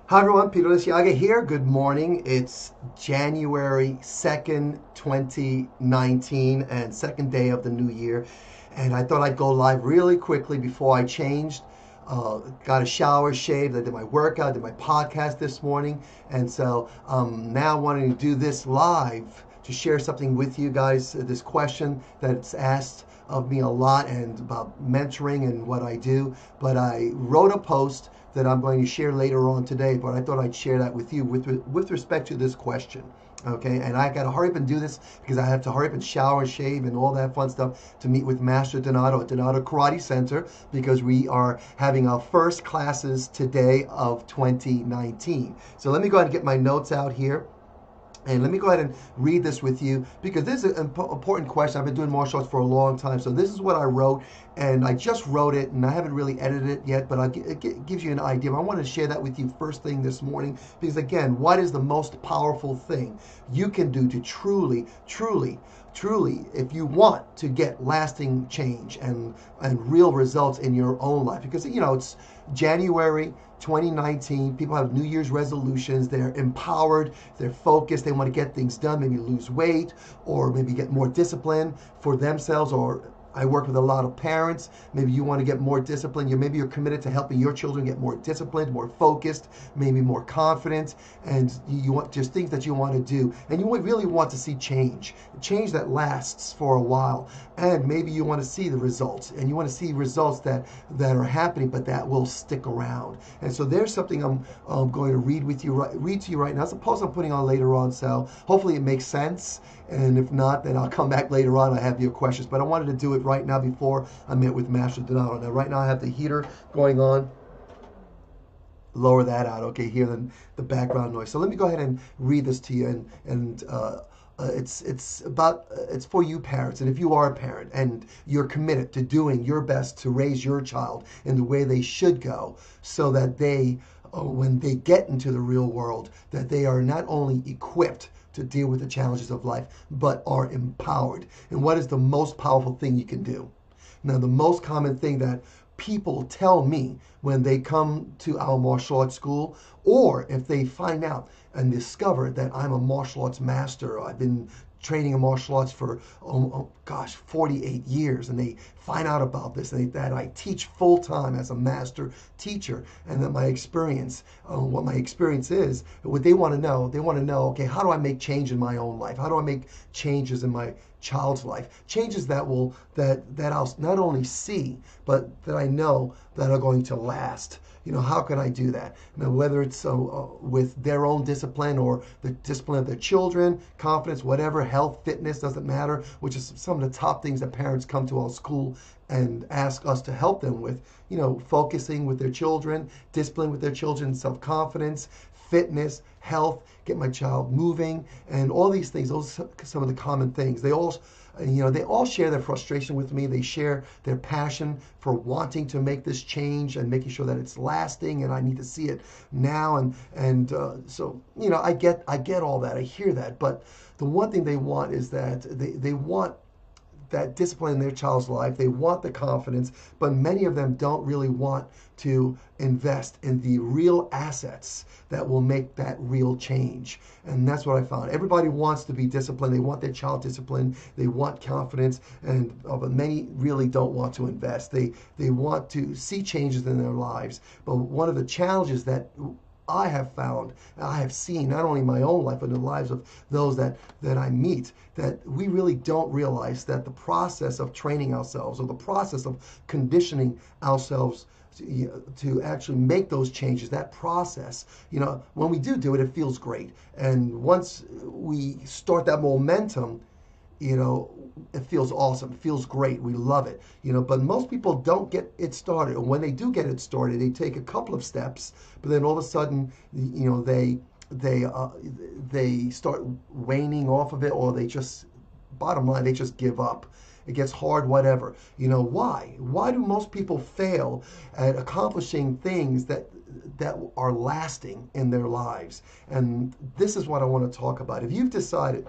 Hi everyone, Peter Liciaga here. Good morning. It's January 2nd, 2019, and second day of the new year. And I thought I'd go live really quickly before I changed. Got a shower, shaved, I did my workout, did my podcast this morning. And so now wanting to do this live to share something with you guys, this question that's asked of me a lot and about mentoring and what I do. But I wrote a post that I'm going to share later on today, but I thought I'd share that with you with respect to this question. Okay, and I got to hurry up and do this because I have to hurry up and shower, shave, and all that fun stuff to meet with Master Donato at Donato Karate Center because we are having our first classes today of 2019. So let me go ahead and get my notes out here. And let me go ahead and read this with you because this is an important question. I've been doing martial arts for a long time. So this is what I wrote, and I just wrote it, and I haven't really edited it yet, but it gives you an idea. I want to share that with you first thing this morning because, again, what is the most powerful thing you can do to truly, if you want to get lasting change and real results in your own life? Because, it's January 2019, people have New Year's resolutions, they're empowered, they're focused, they want to get things done, maybe lose weight or maybe get more discipline for themselves. Or I work with a lot of parents. Maybe you want to get more discipline. Maybe you're committed to helping your children get more disciplined, more focused, maybe more confident, and you want just things that you want to do. And you really want to see change that lasts for a while. And maybe you want to see the results, and you want to see results that are happening, but that will stick around. And so there's something I'm going to read to you right now. Suppose I'm putting on later on, so hopefully it makes sense. And if not, then I'll come back later on. I have your questions, but I wanted to do it right now before I met with Master Donato. Now, right now I have the heater going on. Lower that out, okay? Hear the background noise. So let me go ahead and read this to you, and it's for you parents. And if you are a parent and you're committed to doing your best to raise your child in the way they should go, so that they, when they get into the real world, that they are not only equipped to deal with the challenges of life, but are empowered. And what is the most powerful thing you can do? Now, the most common thing that people tell me when they come to our martial arts school, or if they find out and discover that I'm a martial arts master, I've been training in martial arts for 48 years, and they find out about this, and that I teach full time as a master teacher, and that my experience, what my experience is, what they want to know, okay, how do I make change in my own life? How do I make changes in my child's life? Changes that I'll not only see, but that I know that are going to last. How can I do that? Now, whether it's with their own discipline or the discipline of their children, confidence, whatever, health, fitness, doesn't matter, which is some of the top things that parents come to our school and ask us to help them with, focusing with their children, discipline with their children, self-confidence, fitness, health, get my child moving, and all these things. Those are some of the common things. They all share their frustration with me. They share their passion for wanting to make this change and making sure that it's lasting, and I need to see it now. So I get all that. I hear that. But the one thing they want is that they want that discipline in their child's life. They want the confidence, but many of them don't really want to invest in the real assets that will make that real change. And that's what I found. Everybody wants to be disciplined. They want their child disciplined. They want confidence, but many really don't want to invest. They want to see changes in their lives. But one of the challenges that I have found, I have seen, not only in my own life, but in the lives of those that I meet, that we really don't realize that the process of training ourselves, or the process of conditioning ourselves to actually make those changes, that process, when we do it, it feels great. And once we start that momentum, it feels awesome. It feels great. We love it. But most people don't get it started. And when they do get it started, they take a couple of steps, but then all of a sudden, they start waning off of it, or bottom line, they just give up. It gets hard, whatever. Why? Why do most people fail at accomplishing things that are lasting in their lives? And this is what I want to talk about. If you've decided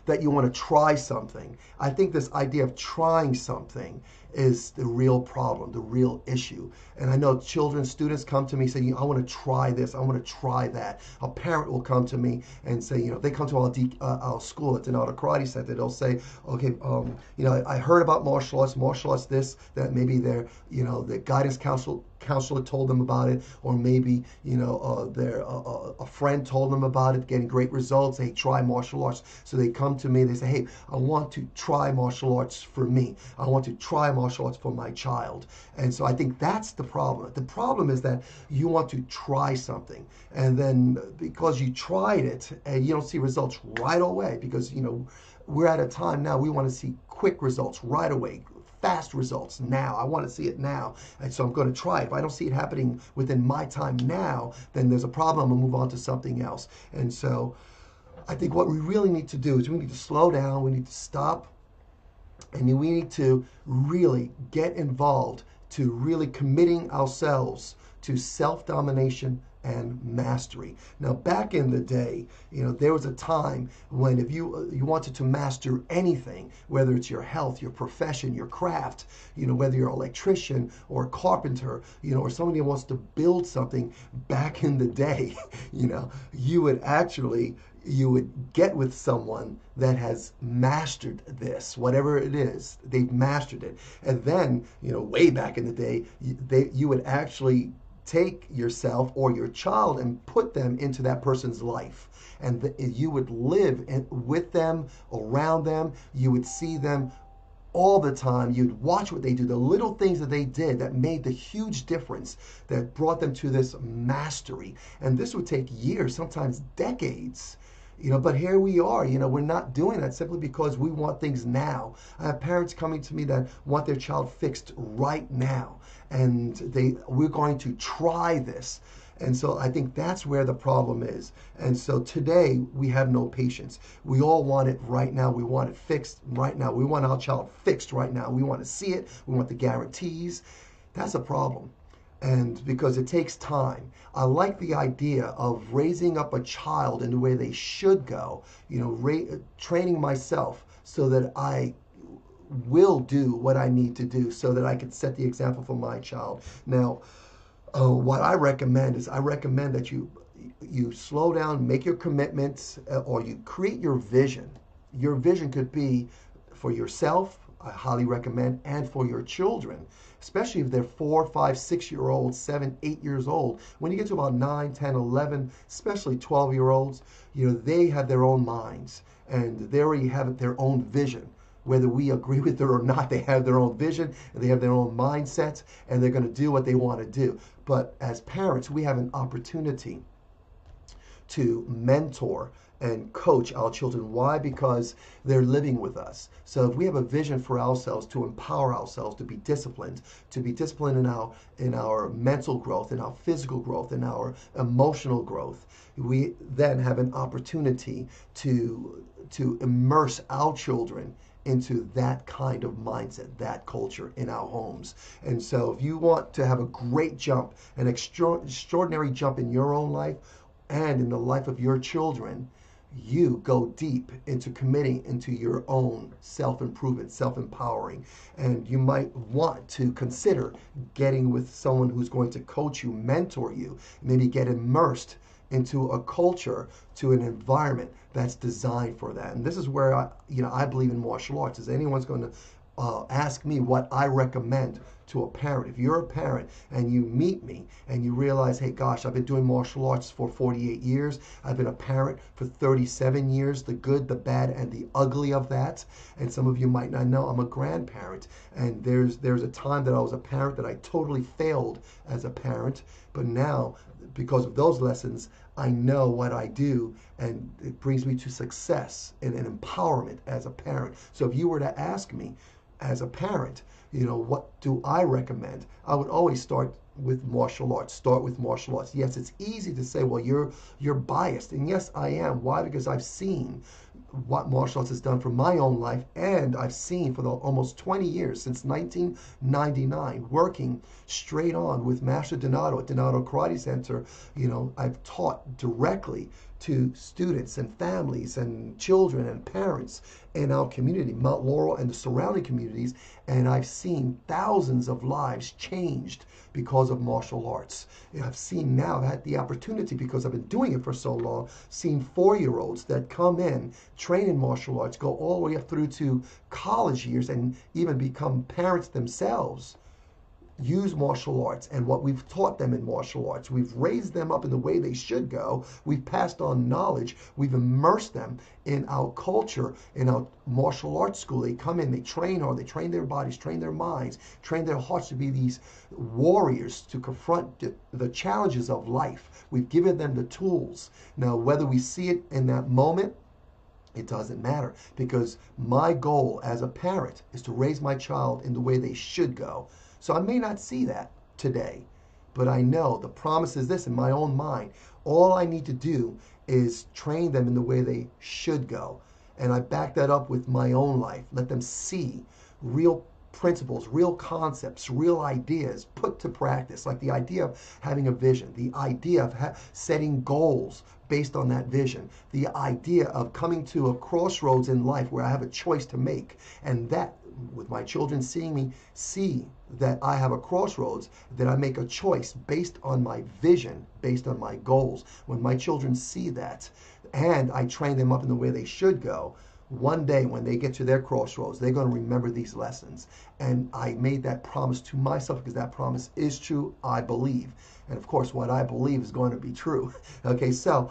that you want to try something. I think this idea of trying something is the real problem, the real issue. And I know children, students come to me saying, I want to try this, I want to try that. A parent will come to me and say, they come to our school at Donato Karate Center. They'll say, okay, I heard about martial arts this, that maybe the guidance counselor told them about it, or maybe a friend told them about it, getting great results. Hey, try martial arts. So they come to me, they say, hey, I want to try martial arts for me. I want to try martial arts for my child. And so I think that's the problem. The problem is that you want to try something, and then because you tried it and you don't see results right away, because we're at a time now we want to see quick results right away, fast results now. I want to see it now. And so I'm going to try it. If I don't see it happening within my time now, then there's a problem. I'm going to move on to something else. And so I think what we really need to do is we need to slow down. We need to stop. And we need to really get involved to really committing ourselves to self-domination and mastery. Now, back in the day, there was a time when if you wanted to master anything, whether it's your health, your profession, your craft, whether you're an electrician or a carpenter, or somebody who wants to build something, back in the day, you would get with someone that has mastered this, whatever it is, they've mastered it. And then, way back in the day, you would actually take yourself or your child and put them into that person's life. And you would live with them, around them. You would see them all the time. You'd watch what they do, the little things that they did that made the huge difference that brought them to this mastery. And this would take years, sometimes decades. But here we are, we're not doing that simply because we want things now. I have parents coming to me that want their child fixed right now, and we're going to try this. And so I think that's where the problem is. And so today we have no patience. We all want it right now. We want it fixed right now. We want our child fixed right now. We want to see it. We want the guarantees. That's a problem. And because it takes time. I like the idea of raising up a child in the way they should go, training myself so that I will do what I need to do so that I can set the example for my child. Now, what I recommend that you slow down, make your commitments, or you create your vision. Your vision could be for yourself, I highly recommend, and for your children, especially if they're 4, 5, 6-year-olds, 7, 8 years old. When you get to about 9, 10, 11, especially 12-year-olds, they have their own minds, and they already have their own vision. Whether we agree with it or not, they have their own vision, and they have their own mindsets, and they're going to do what they want to do. But as parents, we have an opportunity to mentor and coach our children. Why? Because they're living with us. So if we have a vision for ourselves to empower ourselves to be disciplined in our mental growth, in our physical growth, in our emotional growth, we then have an opportunity to immerse our children into that kind of mindset, that culture in our homes. And so if you want to have a great jump, an extraordinary jump in your own life and in the life of your children, you go deep into committing into your own self-improvement, self-empowering. And you might want to consider getting with someone who's going to coach you, mentor you, maybe get immersed into a culture, to an environment that's designed for that. And this is where I believe in martial arts. Is anyone's going to ask me what I recommend to a parent? If you're a parent and you meet me and you realize, hey, gosh, I've been doing martial arts for 48 years. I've been a parent for 37 years, the good, the bad, and the ugly of that. And some of you might not know I'm a grandparent. And there's a time that I was a parent that I totally failed as a parent. But now, because of those lessons, I know what I do, and it brings me to success and empowerment as a parent. So if you were to ask me as a parent, what do I recommend? I would always start with martial arts. Start with martial arts. Yes, it's easy to say, well, you're biased. And yes, I am. Why? Because I've seen what martial arts has done for my own life, and I've seen for the almost 20 years, since 1999, working straight on with Master Donato at Donato Karate Center. I've taught directly to students and families and children and parents in our community, Mount Laurel and the surrounding communities, and I've seen thousands of lives changed because of martial arts. And I've seen now, I've had the opportunity, because I've been doing it for so long, seen 4-year-olds that come in, train in martial arts, go all the way up through to college years and even become parents themselves, use martial arts and what we've taught them in martial arts. We've raised them up in the way they should go. We've passed on knowledge. We've immersed them in our culture, in our martial arts school. They come in, they train hard, they train their bodies, train their minds, train their hearts to be these warriors to confront the challenges of life. We've given them the tools. Now, whether we see it in that moment, it doesn't matter, because my goal as a parent is to raise my child in the way they should go. So I may not see that today, but I know the promise is this in my own mind. All I need to do is train them in the way they should go. And I back that up with my own life. Let them see real principles, real concepts, real ideas put to practice, like the idea of having a vision, the idea of setting goals based on that vision, the idea of coming to a crossroads in life where I have a choice to make, and that with my children seeing me see that I have a crossroads, that I make a choice based on my vision, based on my goals. When my children see that and I train them up in the way they should go, one day when they get to their crossroads, they're going to remember these lessons. And I made that promise to myself because that promise is true, I believe. And of course, what I believe is going to be true. Okay, so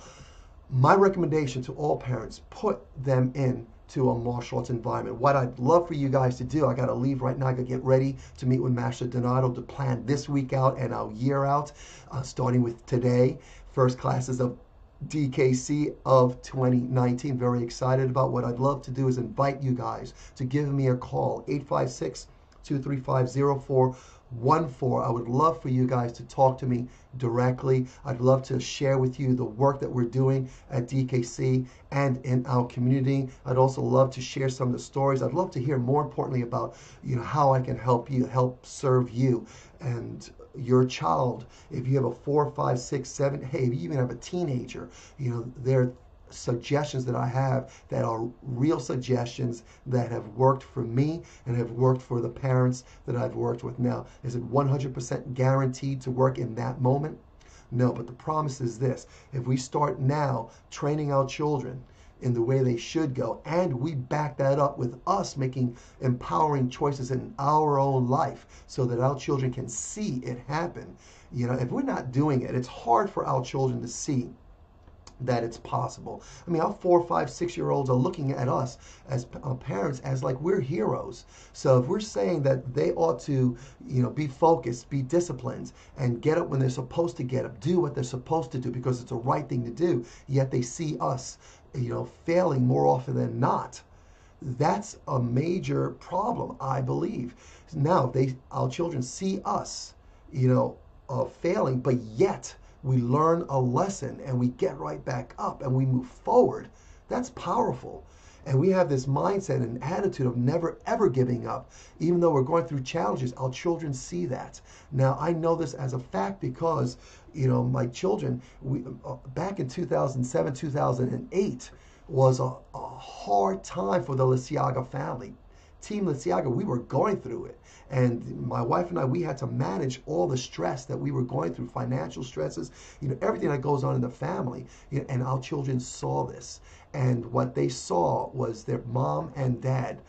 my recommendation to all parents, put them in to a martial arts environment. What I'd love for you guys to do, I got to leave right now. I got to get ready to meet with Master Donato to plan this week out and our year out, starting with today. First classes of DKC of 2019. Very excited about what I'd love to do is invite you guys to give me a call, 856-235-0414. I would love for you guys to talk to me directly. I'd love to share with you the work that we're doing at DKC and in our community. I'd also love to share some of the stories. I'd love to hear, more importantly, about how I can help you, help serve you and your child. If you have a 4, 5, 6, 7, hey, if you even have a teenager, there are suggestions that I have that are real suggestions that have worked for me and have worked for the parents that I've worked with. Now, is it 100% guaranteed to work in that moment? No, but the promise is this. If we start now training our children in the way they should go, and we back that up with us making empowering choices in our own life so that our children can see it happen. If we're not doing it, it's hard for our children to see that it's possible. I mean, our 4, 5, 6-year-olds are looking at us as parents as like we're heroes. So if we're saying that they ought to, be focused, be disciplined, and get up when they're supposed to get up, do what they're supposed to do because it's the right thing to do, yet they see us, failing more often than not, that's a major problem, I believe. Now, our children see us, failing, but yet we learn a lesson and we get right back up and we move forward. That's powerful. And we have this mindset and attitude of never ever giving up. Even though we're going through challenges, our children see that. Now, I know this as a fact because, my children, back in 2007, 2008, was a hard time for the Liciaga family. Team Liciaga, we were going through it. And my wife and I, we had to manage all the stress that we were going through, financial stresses, everything that goes on in the family. And our children saw this. And what they saw was their mom and dad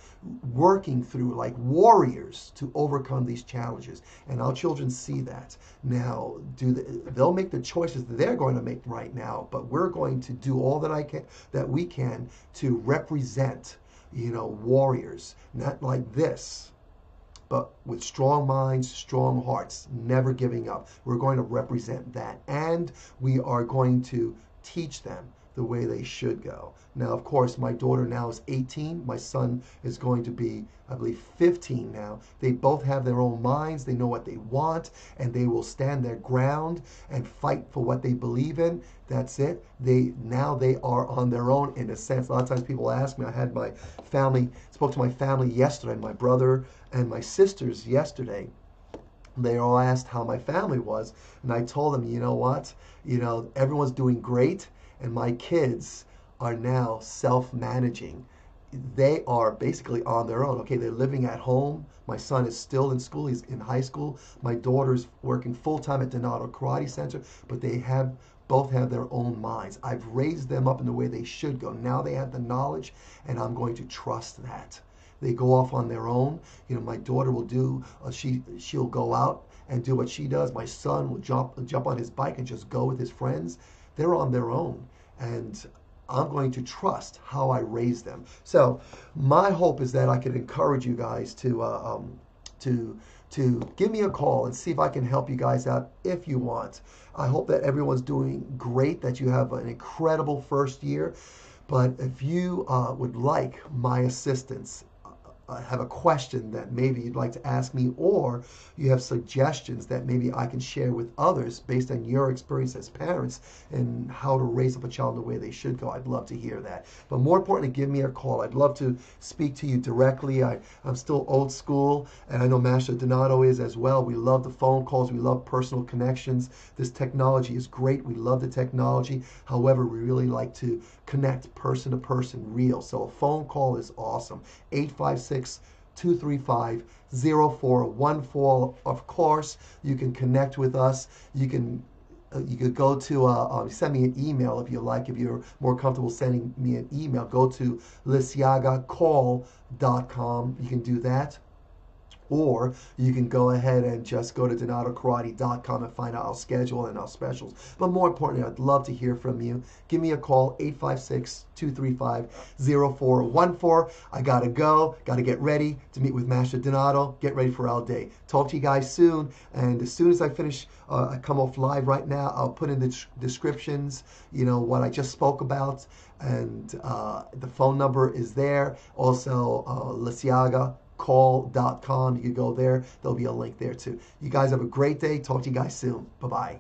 working through like warriors to overcome these challenges. And our children see that. Now, they'll make the choices that they're going to make right now, but we're going to do all that we can to represent, warriors, not like this, but with strong minds, strong hearts, never giving up. We're going to represent that. And we are going to teach them the way they should go. Now, of course, my daughter now is 18. My son is going to be, I believe, 15 now. They both have their own minds. They know what they want, and they will stand their ground and fight for what they believe in. That's it. Now they are on their own in a sense. A lot of times people ask me, I had spoke to my family yesterday, my brother and my sisters yesterday. They all asked how my family was, and I told them, you know what? Everyone's doing great. and my kids are now self-managing. They are basically on their own. Okay, they're living at home. My son is still in school. He's in high school. My daughter's working full time at Donato Karate Center, but they have both have their own minds. I've raised them up in the way they should go. Now they have the knowledge, and I'm going to trust that. They go off on their own. You know, my daughter will do. She'll go out and do what she does. My son will jump on his bike and just go with his friends. They're on their own, and I'm going to trust how I raise them. So my hope is that I can encourage you guys to give me a call and see if I can help you guys out if you want. I hope that everyone's doing great, that you have an incredible first year. But if you would like my assistance, have a question that maybe you'd like to ask me, or you have suggestions that maybe I can share with others based on your experience as parents and how to raise up a child in the way they should go, I'd love to hear that. But more importantly, give me a call. I'd love to speak to you directly. I'm still old school, and I know Master Donato is as well. We love the phone calls. We love personal connections. This technology is great. We love the technology. However, we really like to connect person to person, real. So a phone call is awesome. 856-235-0414. Of course, you can connect with us. You could go to send me an email if you like. If you're more comfortable sending me an email, go to liciagacall.com. You can do that. Or you can go ahead and just go to donatokarate.com and find out our schedule and our specials. But more importantly, I'd love to hear from you. Give me a call, 856-235-0414. I got to go. Got to get ready to meet with Master Donato. Get ready for our day. Talk to you guys soon. And as soon as I finish, I come off live right now, I'll put in the descriptions, what I just spoke about. And the phone number is there. Also, Liciaga.call.com. You can go there. There'll be a link there too. You guys have a great day. Talk to you guys soon. Bye-bye.